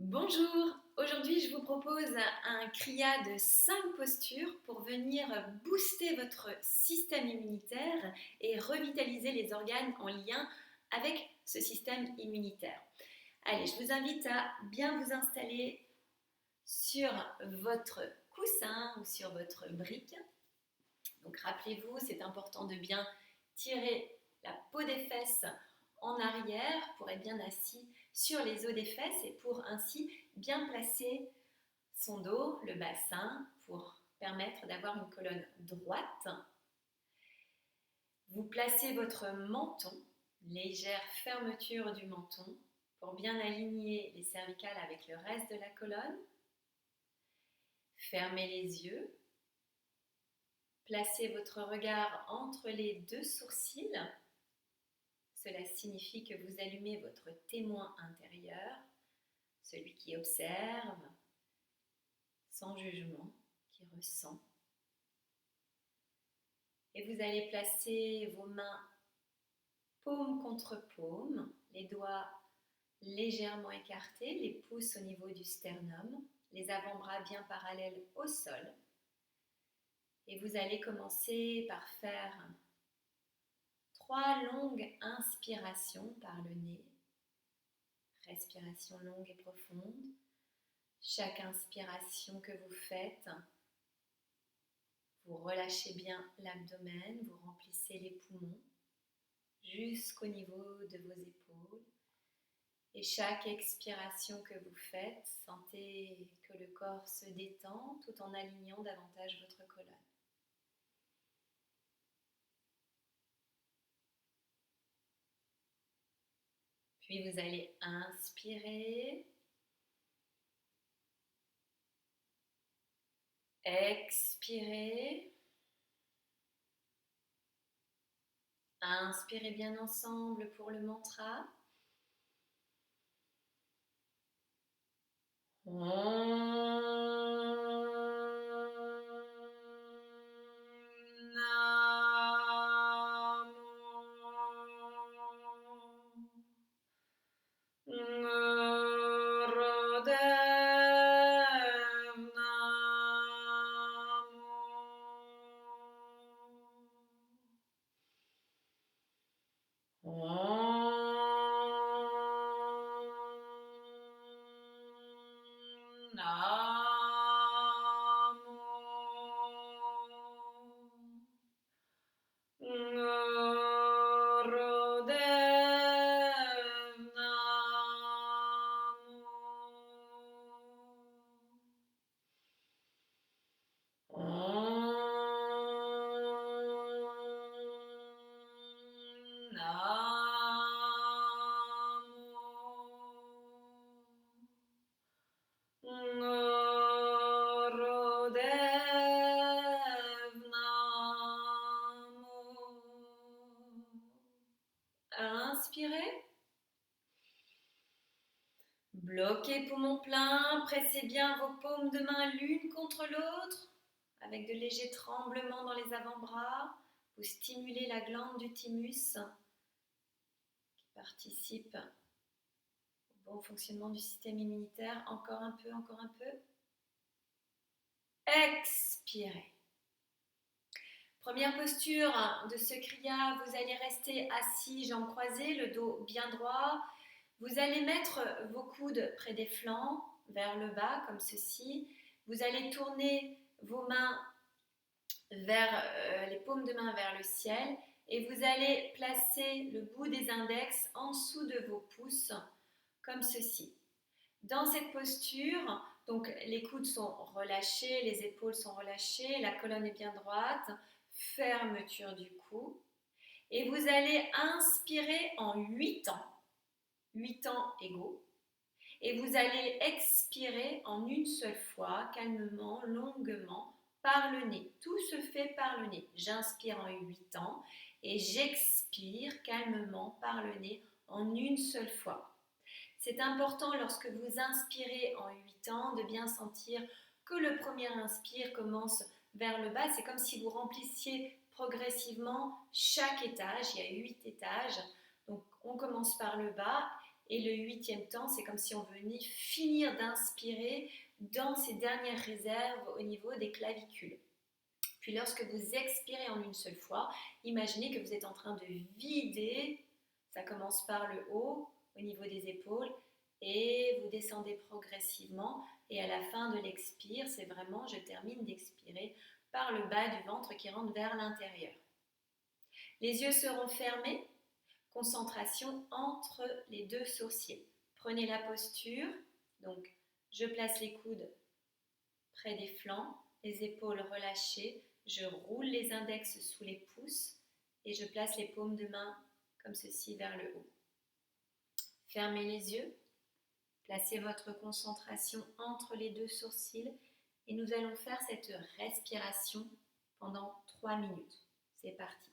Bonjour, aujourd'hui je vous propose un kriya de 5 postures pour venir booster votre système immunitaire et revitaliser les organes en lien avec ce système immunitaire. Allez, je vous invite à bien vous installer sur votre coussin ou sur votre brique. Donc rappelez-vous, c'est important de bien tirer la peau des fesses en arrière pour être bien assis sur les os des fesses et pour ainsi bien placer son dos, le bassin, pour permettre d'avoir une colonne droite. Vous placez votre menton, légère fermeture du menton, pour bien aligner les cervicales avec le reste de la colonne. Fermez les yeux. Placez votre regard entre les deux sourcils. Cela signifie que vous allumez votre témoin intérieur, celui qui observe, sans jugement, qui ressent. Et vous allez placer vos mains paume contre paume, les doigts légèrement écartés, les pouces au niveau du sternum, les avant-bras bien parallèles au sol. Et vous allez commencer par faire 3 longues inspirations par le nez. Respiration longue et profonde. Chaque inspiration que vous faites, vous relâchez bien l'abdomen, vous remplissez les poumons jusqu'au niveau de vos épaules. Et chaque expiration que vous faites, sentez que le corps se détend tout en alignant davantage votre colonne. Puis vous allez inspirer, expirer. Inspirez bien ensemble pour le mantra. Inspirez. Bloquez poumon plein, pressez bien vos paumes de main l'une contre l'autre avec de légers tremblements dans les avant-bras. Vous stimulez la glande du thymus qui participe au bon fonctionnement du système immunitaire. Encore un peu, encore un peu. Expirez. Première posture de ce kriya, vous allez rester assis, jambes croisées, le dos bien droit. Vous allez mettre vos coudes près des flancs, vers le bas, comme ceci. Vous allez tourner vos mains vers les paumes de main vers le ciel et vous allez placer le bout des index en dessous de vos pouces, comme ceci. Dans cette posture, donc les coudes sont relâchés, les épaules sont relâchées, la colonne est bien droite, fermeture du cou. Et vous allez inspirer en 8 temps, 8 temps égaux. Et vous allez expirer en une seule fois, calmement, longuement, par le nez. Tout se fait par le nez. J'inspire en 8 temps et j'expire calmement par le nez en une seule fois. C'est important lorsque vous inspirez en 8 ans de bien sentir que le premier inspire commence vers le bas. C'est comme si vous remplissiez progressivement chaque étage. Il y a 8 étages. Donc on commence par le bas Et le 8e temps, c'est comme si on venait finir d'inspirer dans ces dernières réserves au niveau des clavicules. Puis lorsque vous expirez en une seule fois, imaginez que vous êtes en train de vider, ça commence par le haut, au niveau des épaules, et vous descendez progressivement. Et à la fin de l'expire, c'est vraiment, je termine d'expirer par le bas du ventre qui rentre vers l'intérieur. Les yeux seront fermés, concentration entre les deux sourcils. Prenez la posture, donc je place les coudes près des flancs, les épaules relâchées, je roule les index sous les pouces et je place les paumes de main comme ceci vers le haut. Fermez les yeux, placez votre concentration entre les deux sourcils et nous allons faire cette respiration pendant 3 minutes. C'est parti.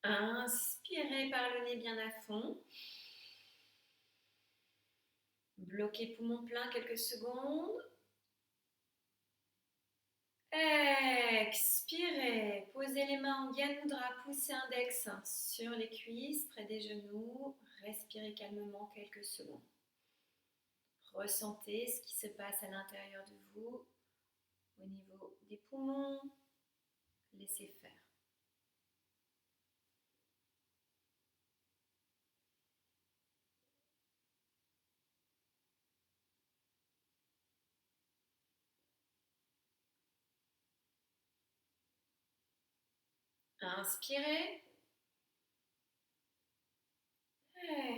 Inspirez par le nez bien à fond. Bloquez poumon plein quelques secondes. Expirez. Posez les mains en Gyan Mudra, poussez index sur les cuisses, près des genoux. Respirez calmement quelques secondes. Ressentez ce qui se passe à l'intérieur de vous, au niveau des poumons. Laissez faire. Inspirez.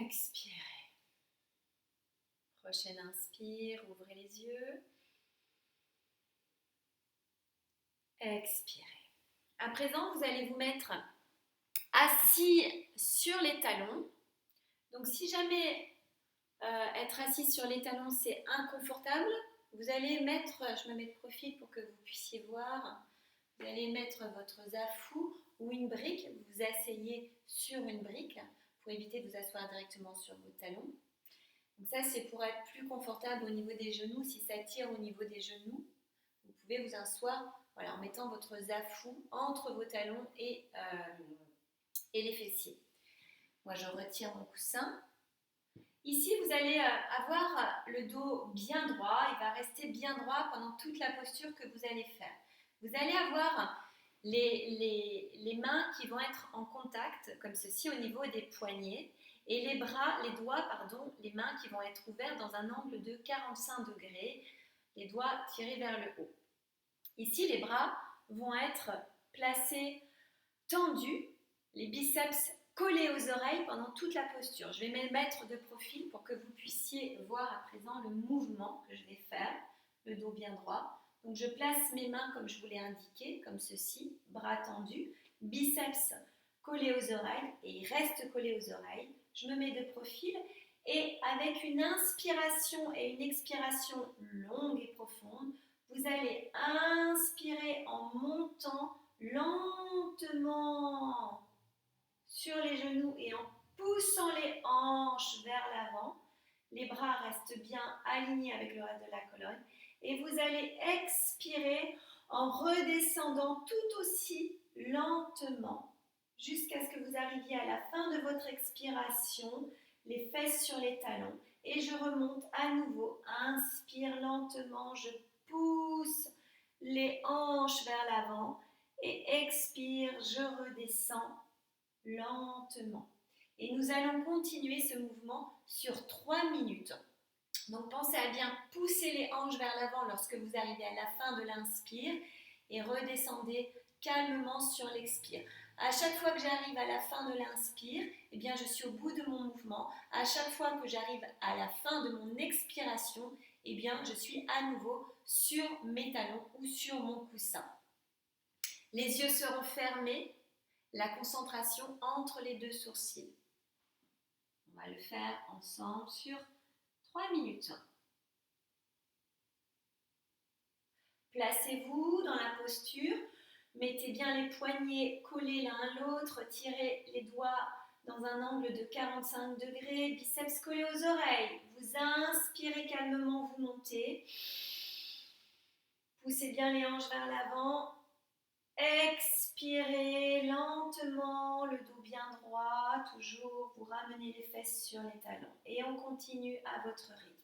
Expirez. Prochaine inspire, ouvrez les yeux. Expirez. À présent, vous allez vous mettre assis sur les talons. Donc si jamais être assis sur les talons c'est inconfortable, vous allez mettre, je me mets de profil pour que vous puissiez voir, Vous allez mettre votre zafou ou une brique, vous vous asseyez sur une brique pour éviter de vous asseoir directement sur vos talons. Donc ça, c'est pour être plus confortable au niveau des genoux. Si ça tire au niveau des genoux, vous pouvez vous asseoir en mettant votre zafou entre vos talons et les fessiers. Moi, je retire mon coussin. Ici, vous allez avoir le dos bien droit. Il va rester bien droit pendant toute la posture que vous allez faire. Vous allez avoir les mains qui vont être en contact, comme ceci, au niveau des poignets. Et les mains qui vont être ouvertes dans un angle de 45 degrés. Les doigts tirés vers le haut. Ici, les bras vont être placés tendus, les biceps collés aux oreilles pendant toute la posture. Je vais me mettre de profil pour que vous puissiez voir à présent le mouvement que je vais faire, le dos bien droit. Donc je place mes mains comme je vous l'ai indiqué, comme ceci, bras tendus, biceps collés aux oreilles et ils restent collés aux oreilles. Je me mets de profil et avec une inspiration et une expiration longue et profonde, vous allez inspirer en montant lentement sur les genoux et en poussant les hanches vers l'avant. Les bras restent bien alignés avec le reste de la colonne. Et vous allez expirer en redescendant tout aussi lentement jusqu'à ce que vous arriviez à la fin de votre expiration, les fesses sur les talons. Et je remonte à nouveau. Inspire lentement, je pousse les hanches vers l'avant et expire, je redescends lentement. Et nous allons continuer ce mouvement sur 3 minutes. Donc pensez à bien pousser les hanches vers l'avant lorsque vous arrivez à la fin de l'inspire et redescendez calmement sur l'expire. À chaque fois que j'arrive à la fin de l'inspire, eh bien je suis au bout de mon mouvement. À chaque fois que j'arrive à la fin de mon expiration, eh bien je suis à nouveau sur mes talons ou sur mon coussin. Les yeux seront fermés, la concentration entre les deux sourcils. On va le faire ensemble sur 3 minutes. Placez-vous dans la posture. Mettez bien les poignets collés l'un à l'autre, tirez les doigts dans un angle de 45 degrés, biceps collés aux oreilles. Vous inspirez calmement, vous montez. Poussez bien les hanches vers l'avant. Expirez lentement, le dos bien droit, toujours vous ramenez les fesses sur les talons. Et on continue à votre rythme.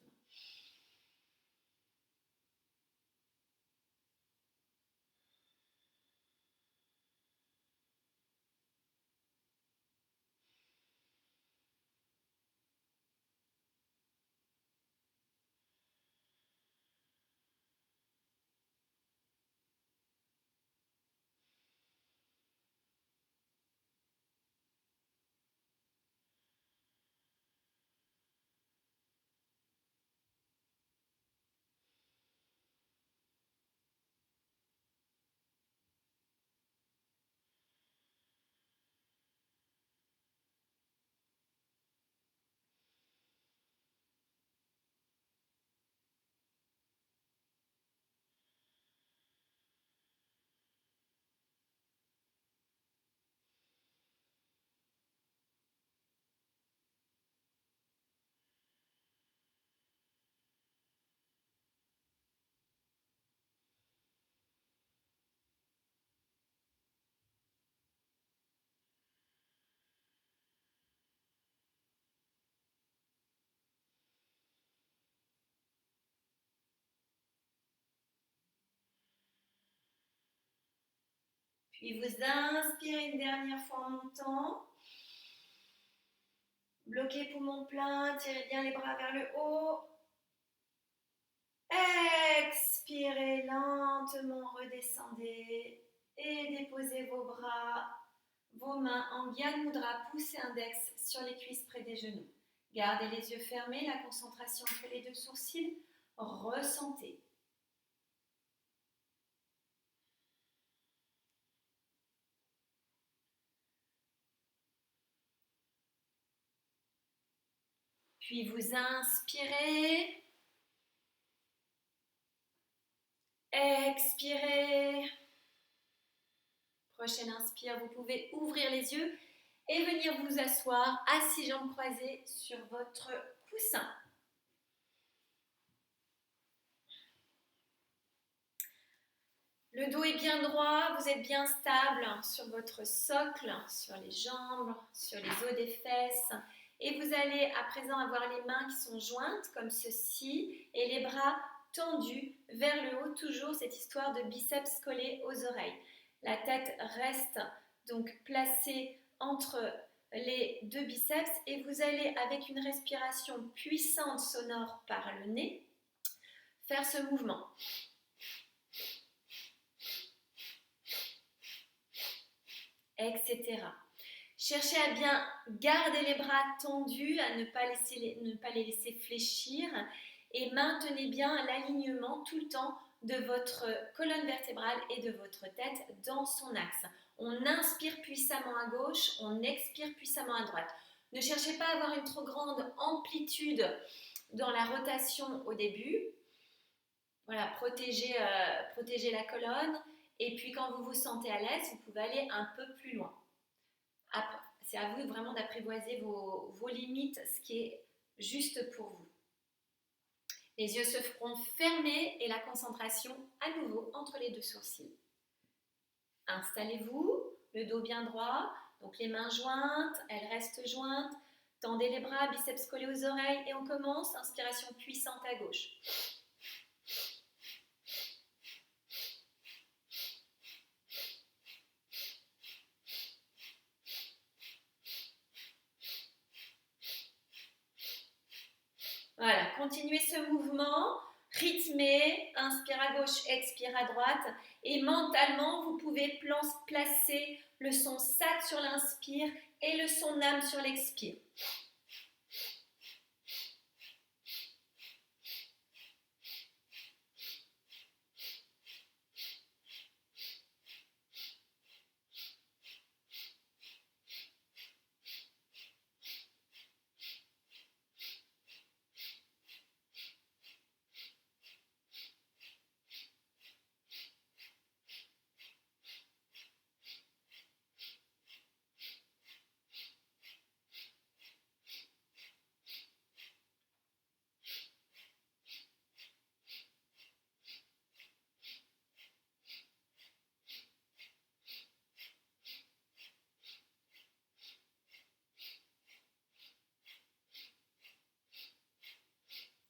Puis vous inspirez une dernière fois en montant. Bloquez poumon plein, tirez bien les bras vers le haut. Expirez lentement, redescendez et déposez vos bras, vos mains en Gyan Mudra, pouce et index sur les cuisses près des genoux. Gardez les yeux fermés, la concentration entre les deux sourcils. Ressentez. Puis vous inspirez. Expirez. Prochaine inspire, vous pouvez ouvrir les yeux et venir vous asseoir assis jambes croisées sur votre coussin. Le dos est bien droit, vous êtes bien stable sur votre socle, sur les jambes, sur les os des fesses. Et vous allez à présent avoir les mains qui sont jointes comme ceci et les bras tendus vers le haut, toujours cette histoire de biceps collés aux oreilles. La tête reste donc placée entre les deux biceps et vous allez, avec une respiration puissante sonore par le nez, faire ce mouvement. Etc. Cherchez à bien garder les bras tendus, à ne pas les laisser fléchir et maintenez bien l'alignement tout le temps de votre colonne vertébrale et de votre tête dans son axe. On inspire puissamment à gauche, on expire puissamment à droite. Ne cherchez pas à avoir une trop grande amplitude dans la rotation au début. Voilà, protégez la colonne. Et puis quand vous vous sentez à l'aise, vous pouvez aller un peu plus loin. C'est à vous vraiment d'apprivoiser vos limites, ce qui est juste pour vous. Les yeux se feront fermer et la concentration à nouveau entre les deux sourcils. Installez-vous, le dos bien droit, donc les mains jointes, elles restent jointes. Tendez les bras, biceps collés aux oreilles et on commence. Inspiration puissante à gauche. Voilà, continuez ce mouvement, rythmé, inspire à gauche, expire à droite et mentalement vous pouvez placer le son SAT sur l'inspire et le son NAM sur l'expire.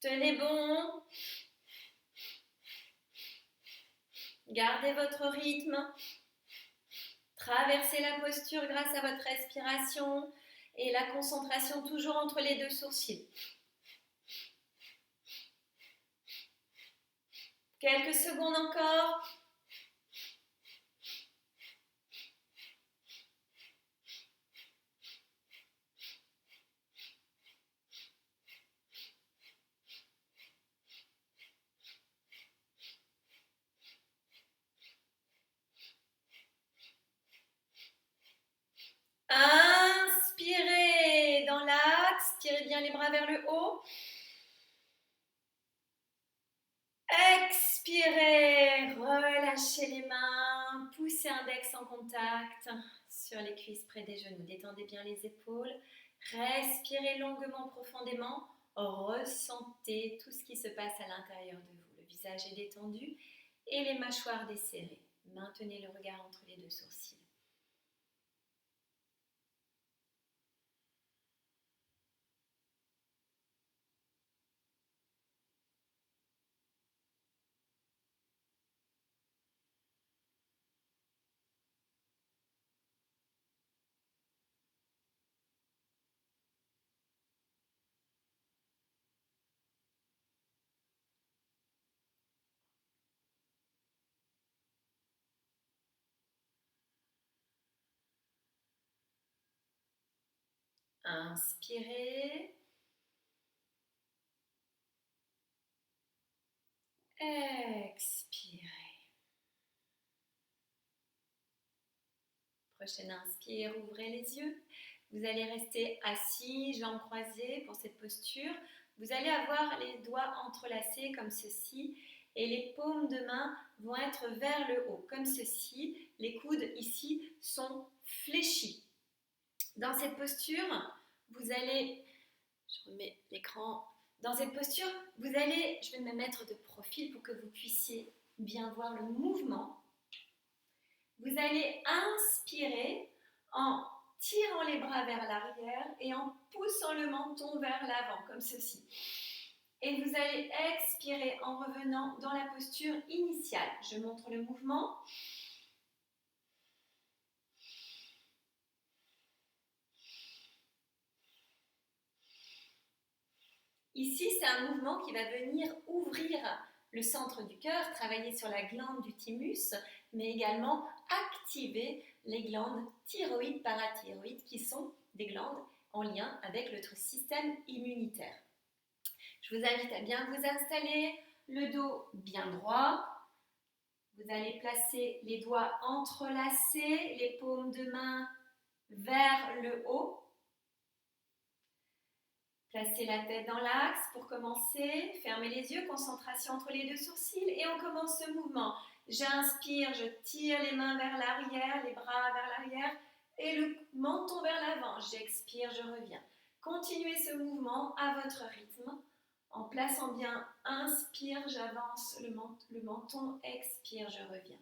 Tenez bon. Gardez votre rythme. Traversez la posture grâce à votre respiration et la concentration toujours entre les deux sourcils. Quelques secondes encore. Inspirez dans l'axe, tirez bien les bras vers le haut. Expirez, relâchez les mains, poussez index en contact sur les cuisses près des genoux. Détendez bien les épaules, respirez longuement, profondément. Ressentez tout ce qui se passe à l'intérieur de vous. Le visage est détendu et les mâchoires desserrées. Maintenez le regard entre les deux sourcils. Inspirez. Expirez. Prochaine inspire, ouvrez les yeux. Vous allez rester assis, jambes croisées pour cette posture. Vous allez avoir les doigts entrelacés comme ceci et les paumes de main vont être vers le haut, comme ceci. Les coudes ici sont fléchis. Dans cette posture, vous allez, je remets l'écran, dans cette posture, vous allez, je vais me mettre de profil pour que vous puissiez bien voir le mouvement. Vous allez inspirer en tirant les bras vers l'arrière et en poussant le menton vers l'avant, comme ceci. Et vous allez expirer en revenant dans la posture initiale. Je montre le mouvement. Ici, c'est un mouvement qui va venir ouvrir le centre du cœur, travailler sur la glande du thymus, mais également activer les glandes thyroïdes, parathyroïdes, qui sont des glandes en lien avec notre système immunitaire. Je vous invite à bien vous installer, le dos bien droit. Vous allez placer les doigts entrelacés, les paumes de main vers le haut. Placez la tête dans l'axe pour commencer. Fermez les yeux, concentration entre les deux sourcils et on commence ce mouvement. J'inspire, je tire les mains vers l'arrière, les bras vers l'arrière et le menton vers l'avant. J'expire, je reviens. Continuez ce mouvement à votre rythme en plaçant bien inspire, j'avance le menton, expire, je reviens.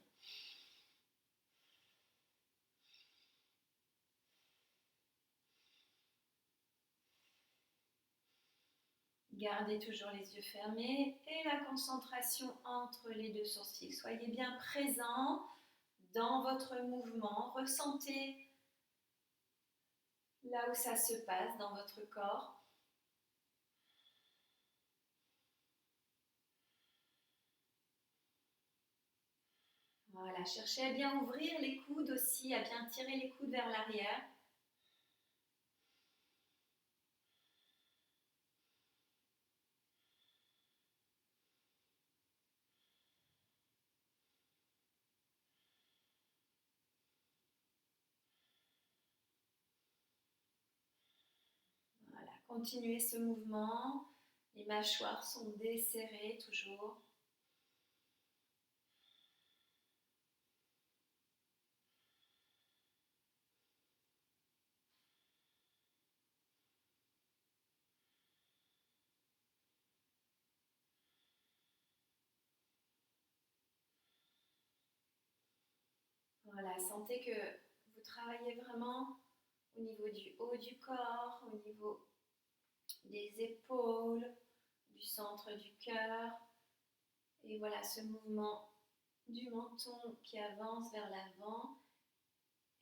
Gardez toujours les yeux fermés et la concentration entre les deux sourcils. Soyez bien présent dans votre mouvement. Ressentez là où ça se passe dans votre corps. Voilà, cherchez à bien ouvrir les coudes aussi, à bien tirer les coudes vers l'arrière. Voilà, continuez ce mouvement. Les mâchoires sont desserrées toujours. Voilà, sentez que vous travaillez vraiment au niveau du haut du corps, au niveau des épaules, du centre du cœur. Et voilà ce mouvement du menton qui avance vers l'avant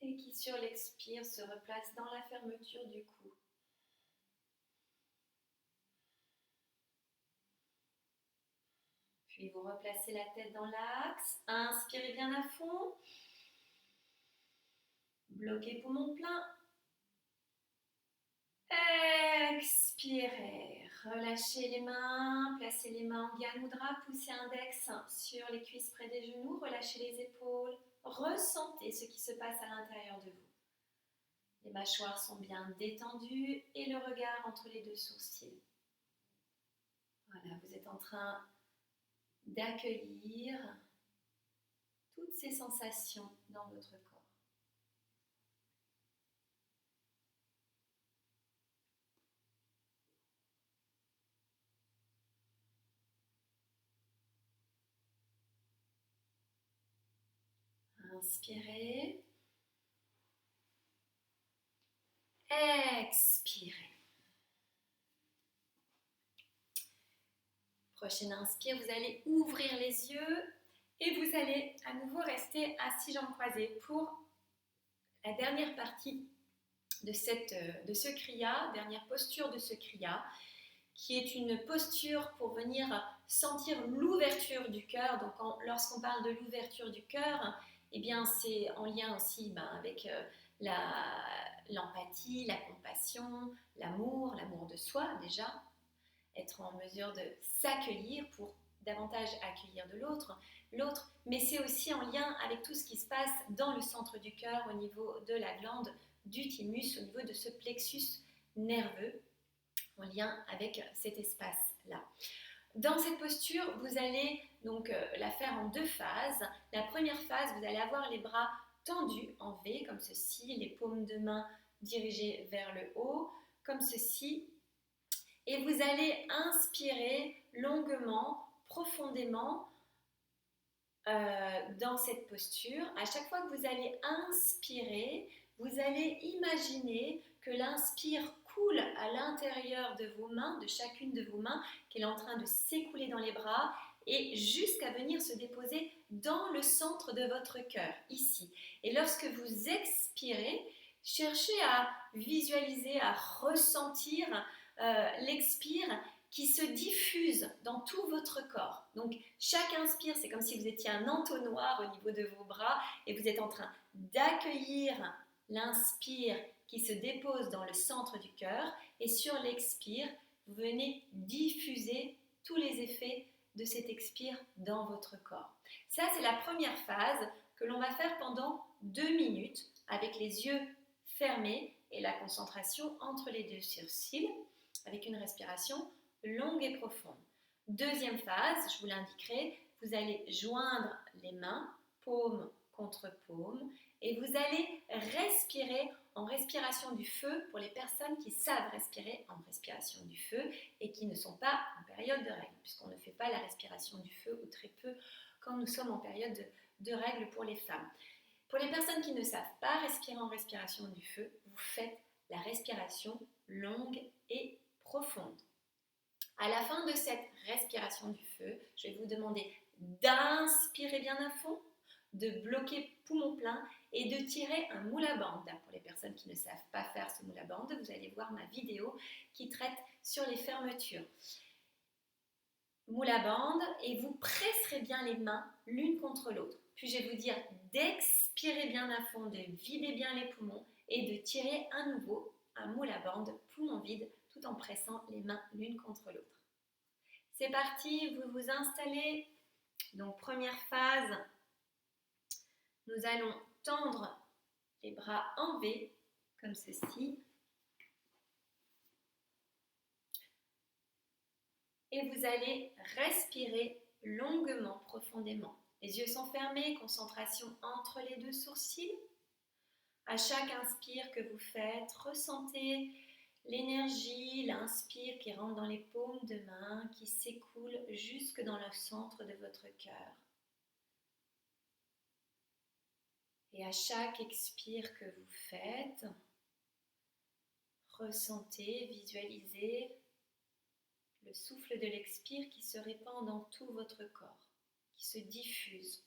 et qui sur l'expire se replace dans la fermeture du cou. Puis vous replacez la tête dans l'axe, inspirez bien à fond, bloquez poumon plein, expirez, relâchez les mains, placez les mains en Gyan Mudra, poussez index sur les cuisses près des genoux, relâchez les épaules, ressentez ce qui se passe à l'intérieur de vous. Les mâchoires sont bien détendues et le regard entre les deux sourcils. Voilà, vous êtes en train d'accueillir toutes ces sensations dans votre corps. Inspirez. Expirez. Prochaine inspire, vous allez ouvrir les yeux et vous allez à nouveau rester assis jambes croisées pour la dernière partie de ce kriya, dernière posture de ce kriya, qui est une posture pour venir sentir l'ouverture du cœur. Donc lorsqu'on parle de l'ouverture du cœur, eh bien c'est en lien aussi avec l'empathie, la compassion, l'amour de soi déjà, être en mesure de s'accueillir pour davantage accueillir de l'autre, mais c'est aussi en lien avec tout ce qui se passe dans le centre du cœur, au niveau de la glande du thymus, au niveau de ce plexus nerveux, en lien avec cet espace-là. Dans cette posture, vous allez donc la faire en 2 phases. La première phase, vous allez avoir les bras tendus en V, comme ceci, les paumes de main dirigées vers le haut, comme ceci. Et vous allez inspirer longuement, profondément dans cette posture. À chaque fois que vous allez inspirer, vous allez imaginer que l'inspire coule à l'intérieur de vos mains, de chacune de vos mains, qu'elle est en train de s'écouler dans les bras et jusqu'à venir se déposer dans le centre de votre cœur, ici. Et lorsque vous expirez, cherchez à visualiser, à ressentir l'expire qui se diffuse dans tout votre corps. Donc chaque inspire, c'est comme si vous étiez un entonnoir au niveau de vos bras et vous êtes en train d'accueillir l'inspire qui se dépose dans le centre du cœur et sur l'expire, vous venez diffuser tous les effets de cet expire dans votre corps. Ça, c'est la première phase que l'on va faire pendant 2 minutes avec les yeux fermés et la concentration entre les 2 sourcils avec une respiration longue et profonde. Deuxième phase, je vous l'indiquerai, vous allez joindre les mains, paume contre paume, et vous allez respirer en respiration du feu pour les personnes qui savent respirer en respiration du feu et qui ne sont pas en période de règle, puisqu'on ne fait pas la respiration du feu ou très peu quand nous sommes en période de règle pour les femmes. Pour les personnes qui ne savent pas respirer en respiration du feu, vous faites la respiration longue et profonde. À la fin de cette respiration du feu, je vais vous demander d'inspirer bien à fond, de bloquer poumon plein et de tirer un moule à bande. Pour les personnes qui ne savent pas faire ce moule à bande, vous allez voir ma vidéo qui traite sur les fermetures. Moule à bande et vous presserez bien les mains l'une contre l'autre. Puis je vais vous dire d'expirer bien à fond, de vider bien les poumons et de tirer à nouveau un moule à bande, poumon vide, tout en pressant les mains l'une contre l'autre. C'est parti, vous vous installez. Donc première phase, nous allons tendre les bras en V, comme ceci. Et vous allez respirer longuement, profondément. Les yeux sont fermés, concentration entre les 2 sourcils. À chaque inspire que vous faites, ressentez l'énergie, l'inspire qui rentre dans les paumes de main, qui s'écoule jusque dans le centre de votre cœur. Et à chaque expire que vous faites, ressentez, visualisez le souffle de l'expire qui se répand dans tout votre corps, qui se diffuse.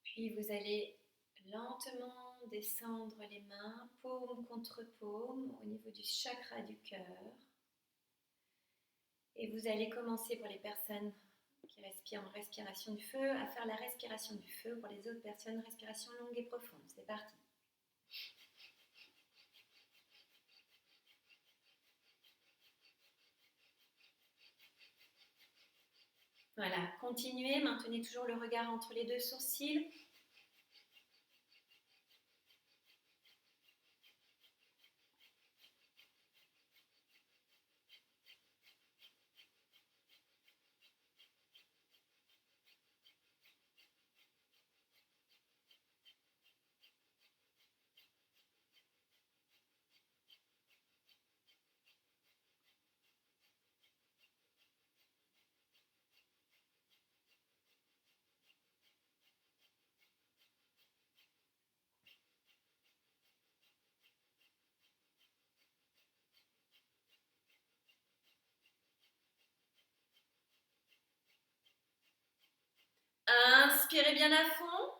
Puis vous allez lentement descendre les mains, paume contre paume, au niveau du chakra du cœur. Et vous allez commencer pour les personnes qui respirent en respiration du feu à faire la respiration du feu. Pour les autres personnes, respiration longue et profonde. C'est parti. Voilà, continuez, maintenez toujours le regard entre les deux sourcils. Inspirez bien à fond.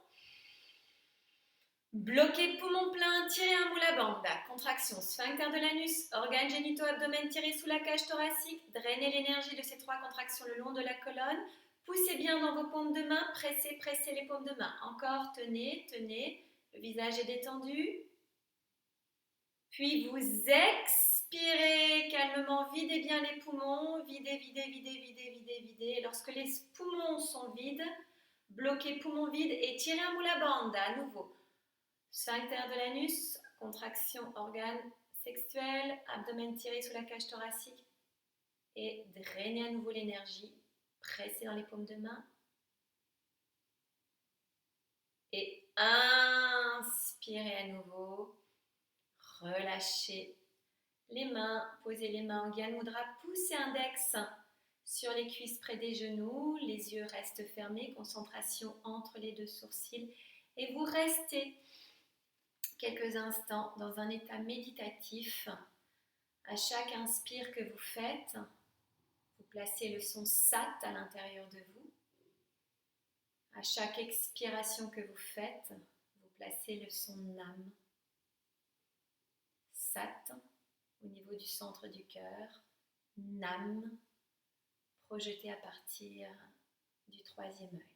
Bloquez poumon plein, tirez un moule à bande. Contraction, sphincter de l'anus, organes génitaux, abdomen tiré sous la cage thoracique. Drainez l'énergie de ces 3 contractions le long de la colonne. Poussez bien dans vos paumes de main, pressez, pressez les paumes de main. Encore, tenez, tenez. Le visage est détendu. Puis vous expirez calmement, videz bien les poumons. Videz, videz, videz, videz, videz, videz. Et lorsque les poumons sont vides, bloquez poumons vides et tirez un moule à bande à nouveau. Sphincter de l'anus, contraction organe sexuel, abdomen tiré sous la cage thoracique et drainez à nouveau l'énergie. Pressez dans les paumes de main. Et inspirez à nouveau. Relâchez les mains. Posez les mains en Gyan Mudra. Poussez index sur les cuisses près des genoux. Les yeux restent fermés. Concentration entre les deux sourcils. Et vous restez quelques instants dans un état méditatif. À chaque inspire que vous faites, vous placez le son Sat à l'intérieur de vous. À chaque expiration que vous faites, vous placez le son Nam. Sat au niveau du centre du cœur. Nam projeté à partir du 3e œil.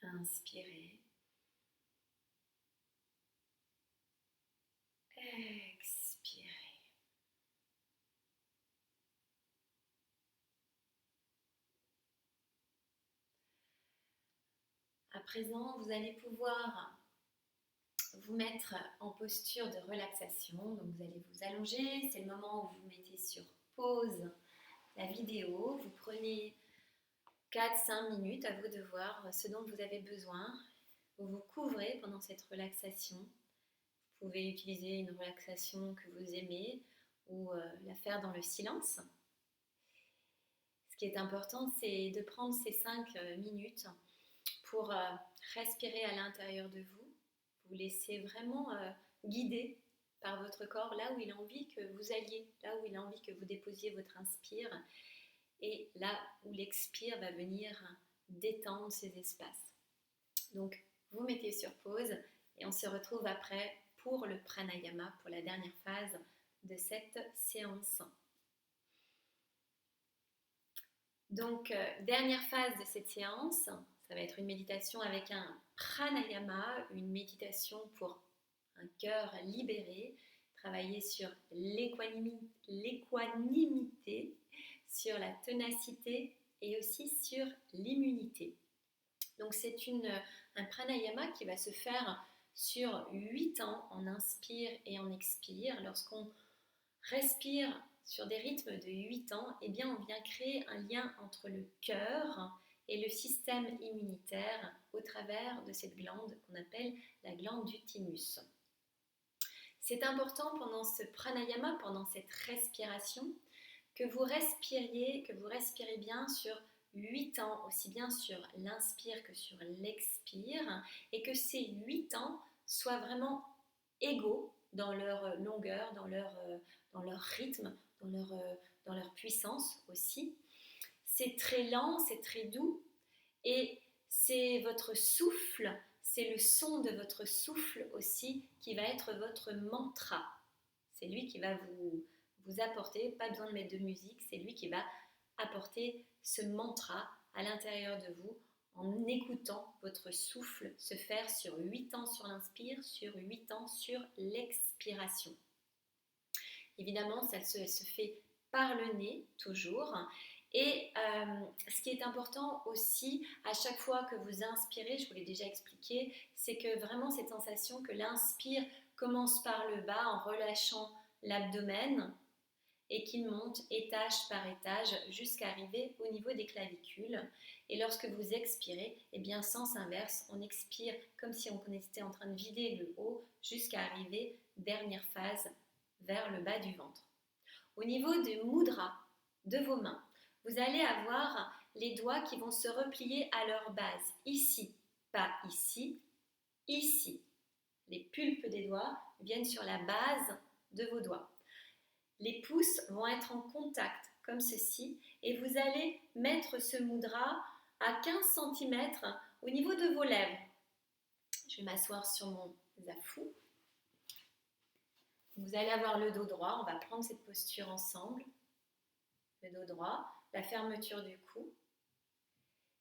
Inspirez. Expirez. À présent, vous allez pouvoir vous mettre en posture de relaxation. Donc vous allez vous allonger, c'est le moment où vous mettez sur pause la vidéo. Vous prenez 4-5 minutes, à vous de voir ce dont vous avez besoin. Vous vous couvrez pendant cette relaxation. Vous pouvez utiliser une relaxation que vous aimez ou la faire dans le silence. Ce qui est important, c'est de prendre ces 5 minutes pour respirer à l'intérieur de vous. Vous laissez vraiment guider par votre corps là où il a envie que vous alliez, là où il a envie que vous déposiez votre inspire et là où l'expire va venir détendre ces espaces. Donc, vous mettez sur pause et on se retrouve après pour le pranayama, pour la dernière phase de cette séance. Donc, dernière phase de cette séance, ça va être une méditation avec un pranayama, une méditation pour un cœur libéré, travailler sur l'équanimité, sur la ténacité et aussi sur l'immunité. Donc c'est un pranayama qui va se faire sur 8 temps en inspire et en expire. Lorsqu'on respire sur des rythmes de 8 temps, eh bien on vient créer un lien entre le cœur et le système immunitaire au travers de cette glande qu'on appelle la glande du thymus. C'est important pendant ce pranayama, pendant cette respiration, que vous respirez bien sur 8 temps, aussi bien sur l'inspire que sur l'expire, et que ces 8 temps soient vraiment égaux dans leur longueur, dans leur rythme, dans leur puissance aussi. C'est très lent, c'est très doux, et c'est votre souffle, c'est le son de votre souffle aussi qui va être votre mantra. C'est lui qui va vous apporter, pas besoin de mettre de musique, c'est lui qui va apporter ce mantra à l'intérieur de vous en écoutant votre souffle se faire sur 8 temps sur l'inspire, sur 8 temps sur l'expiration. Évidemment, ça se fait par le nez toujours. Et ce qui est important aussi, à chaque fois que vous inspirez, je vous l'ai déjà expliqué, c'est que vraiment cette sensation que l'inspire commence par le bas en relâchant l'abdomen et qu'il monte étage par étage jusqu'à arriver au niveau des clavicules. Et lorsque vous expirez, eh bien sens inverse, on expire comme si on était en train de vider le haut jusqu'à arriver, dernière phase, vers le bas du ventre. Au niveau des mudras de vos mains, vous allez avoir les doigts qui vont se replier à leur base. Ici, pas ici, ici. Les pulpes des doigts viennent sur la base de vos doigts. Les pouces vont être en contact, comme ceci, et vous allez mettre ce mudra à 15 cm au niveau de vos lèvres. Je vais m'asseoir sur mon zafou. Vous allez avoir le dos droit, on va prendre cette posture ensemble. Le dos droit, la fermeture du cou.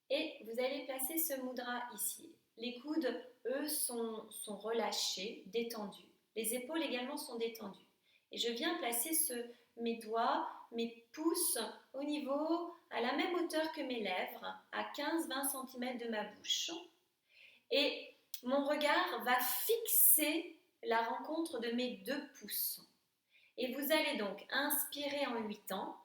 Et vous allez placer ce mudra ici. Les coudes, eux, sont relâchés, détendus. Les épaules également sont détendues. Et je viens placer mes doigts, mes pouces au niveau, à la même hauteur que mes lèvres, à 15-20 cm de ma bouche. Et mon regard va fixer la rencontre de mes 2 pouces. Et vous allez donc inspirer en 8 temps.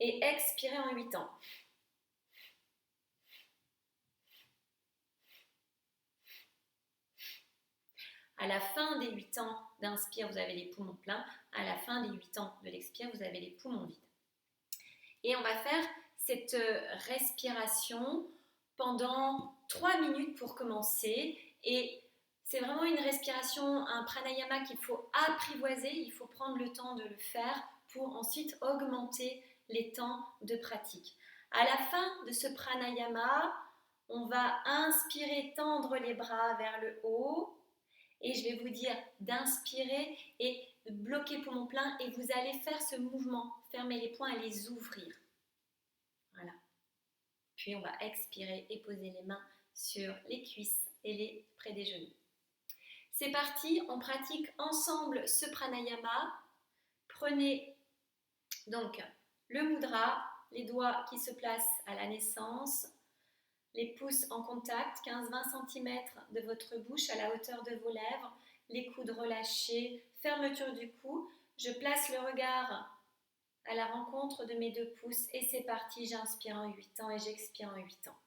Et expirer en 8 temps. À la fin des 8 temps d'inspire, vous avez les poumons pleins. À la fin des 8 temps de l'expire, vous avez les poumons vides. Et on va faire cette respiration pendant 3 minutes pour commencer. Et c'est vraiment une respiration, un pranayama qu'il faut apprivoiser. Il faut prendre le temps de le faire pour ensuite augmenter les temps de pratique. À la fin de ce pranayama, on va inspirer, tendre les bras vers le haut. Et je vais vous dire d'inspirer et de bloquer poumon plein et vous allez faire ce mouvement, fermer les poings et les ouvrir. Voilà. Puis on va expirer et poser les mains sur les cuisses et près des genoux. C'est parti, on pratique ensemble ce pranayama. Prenez donc le mudra, les doigts qui se placent à la naissance, les pouces en contact, 15-20 cm de votre bouche à la hauteur de vos lèvres, les coudes relâchés, fermeture du cou. Je place le regard à la rencontre de mes 2 pouces et c'est parti, j'inspire en 8 temps et j'expire en 8 temps.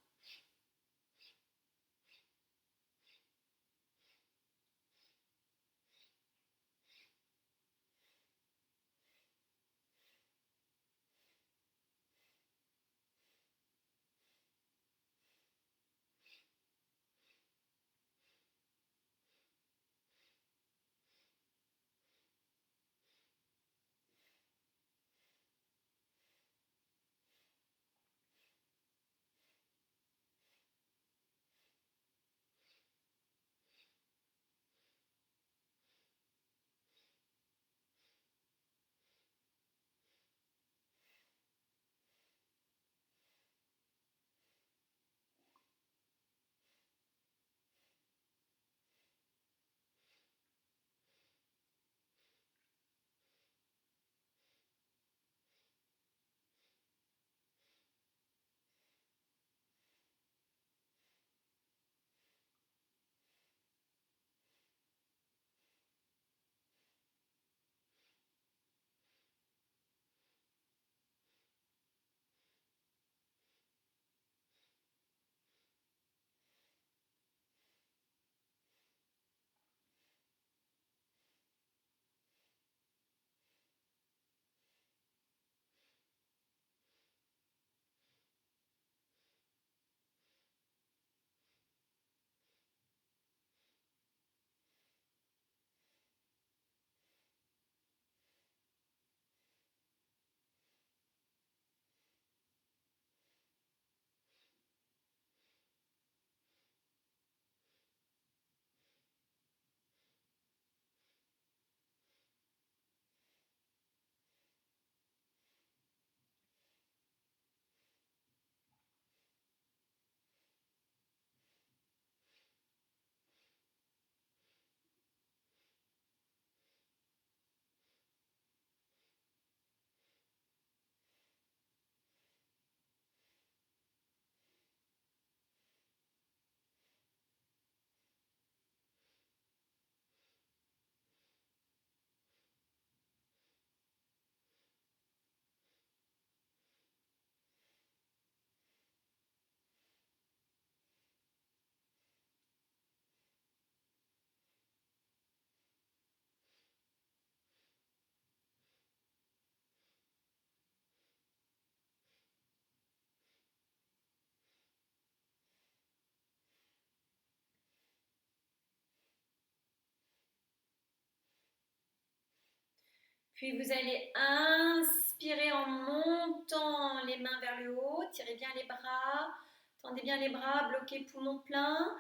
Puis vous allez inspirer en montant les mains vers le haut. Tirez bien les bras. Tendez bien les bras, bloquez poumon plein.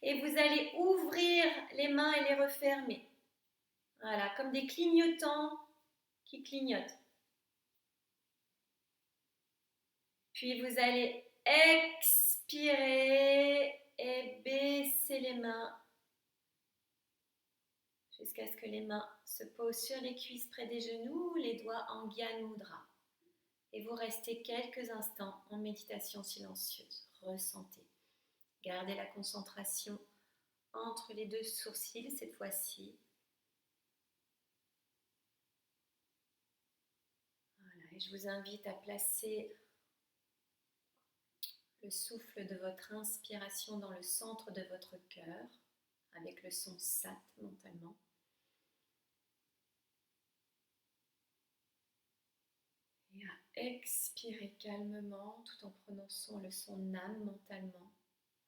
Et vous allez ouvrir les mains et les refermer. Voilà, comme des clignotants qui clignotent. Puis vous allez expirer et baisser les mains jusqu'à ce que les mains se posent sur les cuisses près des genoux, les doigts en Gyan Mudra. Et vous restez quelques instants en méditation silencieuse. Ressentez. Gardez la concentration entre les deux sourcils cette fois-ci. Voilà, et je vous invite à placer le souffle de votre inspiration dans le centre de votre cœur, avec le son Sat mentalement. Et à expirer calmement tout en prononçant le son Nam mentalement,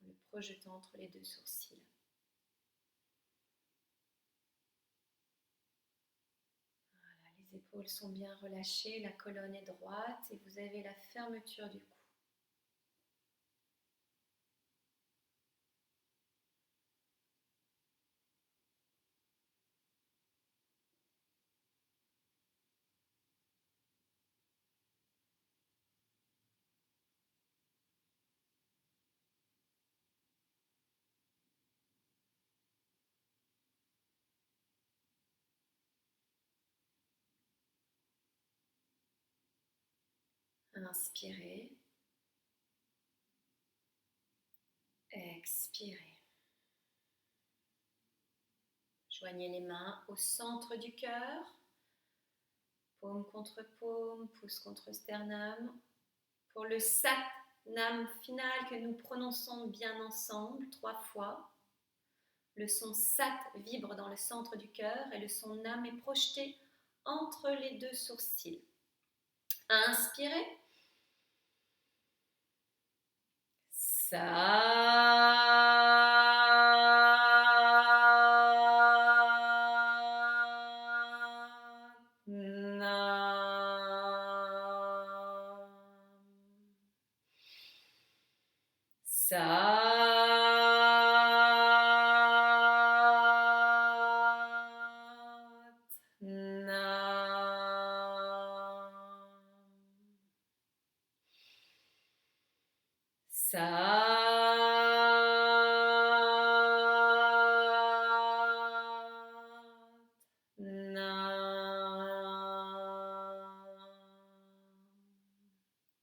en le projetant entre les deux sourcils. Voilà, les épaules sont bien relâchées, la colonne est droite et vous avez la fermeture du cou. Inspirez. Expirez. Joignez les mains au centre du cœur. Paume contre paume, pouce contre sternum. Pour le Sat Nam final que nous prononçons bien ensemble 3 fois. Le son Sat vibre dans le centre du cœur et le son Nam est projeté entre les deux sourcils. Inspirez.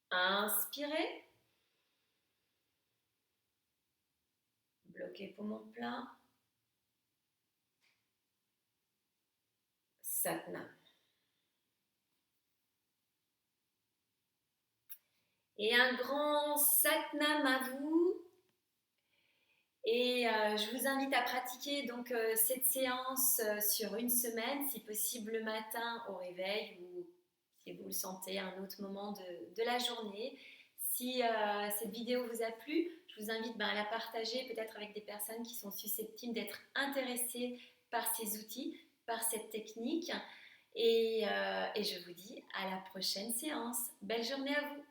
Inspirez. Bloquez poumon plein. Satnam. Et un grand Satnam à vous. Et je vous invite à pratiquer donc cette séance sur une semaine, si possible le matin au réveil ou si vous le sentez à un autre moment de la journée. Si cette vidéo vous a plu, je vous invite à la partager peut-être avec des personnes qui sont susceptibles d'être intéressées par ces outils, par cette technique. Et je vous dis à la prochaine séance. Belle journée à vous!